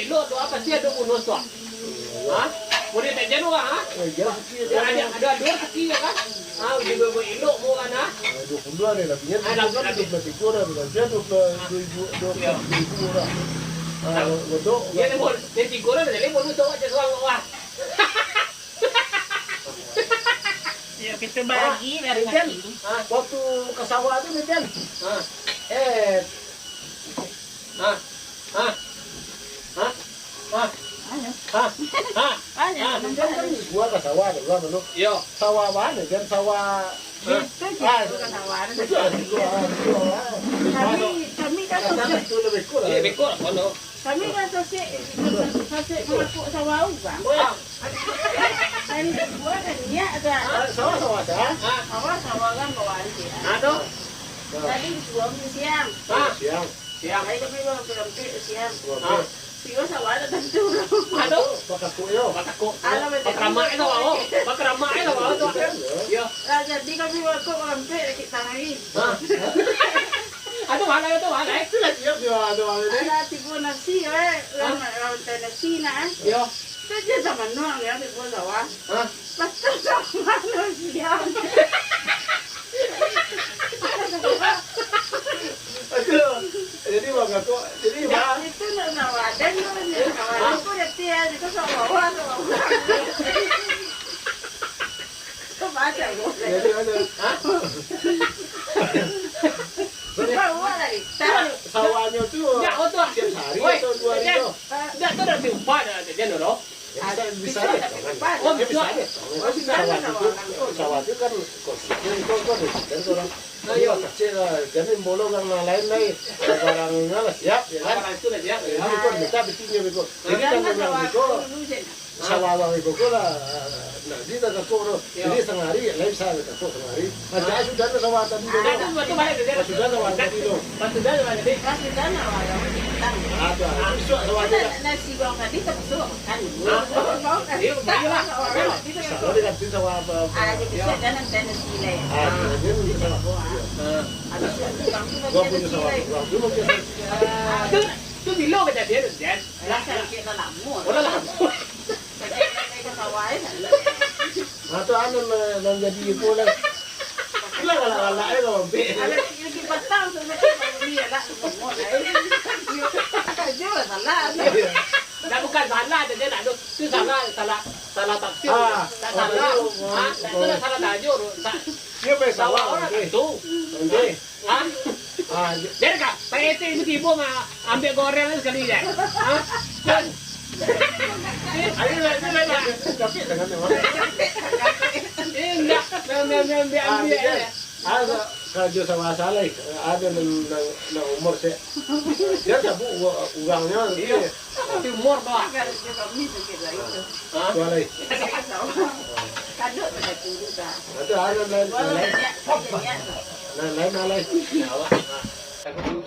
ilo do apa sih do bunuh tuh? Hah? Boleh tak jadi ha? Ada dua kaki ya kan? Ah, di bawah ilo mo kan ha? 22 nih lapinya. Ada 23 orang, dia 22 orang. Godok. Dia ni boleh, dia 3 orang dah boleh tu aja seorang wah. Ya kita bagi dari Kan, kaki. waktu ke sawah tuh nih kan. Kan gua ke sawah dulu. Yo. Sawah mana kan sawah. Itu bukan sawah. Kami kan Itu lebih kurang. Ya bekor kono. kami kan sosik mengaku sawah juga. Dan buat dia ada Sawah dah. sawah kan bawa dia. Aduh. Tadi disuam siang. Siang. Siang. Ay kami bawa berhenti siang. Siwa sawah ada tentu. Aduh. Pakai kuyo. Bakaku. Bakrama itu awak. Bakrama itu awak tu. Yo. Jadi kami bawa berhenti kita lagi. Aduh mana itu mana? Itu lagi ya ada ini. Ada tiga nasi orang nasi na. Yo. Saja zaman nuang ya tiga sawah. Betul sama manusia. Aduh. Jadi maka kok jadi mah Itu nak nawadan itu dia tiada itu sawah. Kau baca gua. jadi ada. Bawa lagi. Sawahnya tuh Ya, oh tu. tiap hari Oi, atau 2 hari tuh. Dah tu dah tiupan dia no. Bisa deh. Oh, Bisa bisa. deh. Sawah itu kan konsisten itu kan orang. Ayo kecil lah, jadi bolong yang lain-lain. Barangnya lah siap ya kan. Apa itu dah dia? Ini kan kita bikinnya begitu. Jadi kan yang begitu sawah begitu lah. Nah, di tengah koro. Jadi setengah hari lain bisa kita setengah hari. Ada sudah ada sawah tadi dulu. Ada batu mana dia? Sudah sawah tadi dulu. Batu dah mana dia? Kasih dana orang ditang. Ada. Sawah Kita tadi. nasi bawang tadi termasuk kan. Dia bagilah. Sawah dia kan sawah apa? Ada bisa dana nasi lain. Dia punya sawah. Ada Gua punya sawah. Gua mau Tu tu bilo ke dia dia. Rasa kita lamu. Orang lah. Kita sawah ini. atau anu nang jadi pula. Lah lah itu be. Ada yang patang sampai dia lah semua lah. Jual salah. Dah bukan salah dia nak tu salah tafsir. Salah. Itu dah salah tajur. Dia be Sawah sawah orang okey. tu. Okey. Dia dekat. Saya itu tiba ambil goreng sekali je. Ayo lah. Tapi dengan memang. Enggak, ambil. Ada kerja sama salah, ada nang umur saya. Dia tak uangnya dia. Tapi umur dah. Tualai. Kadut pada tu dah. Ada lain. Walau dia Lain. Aku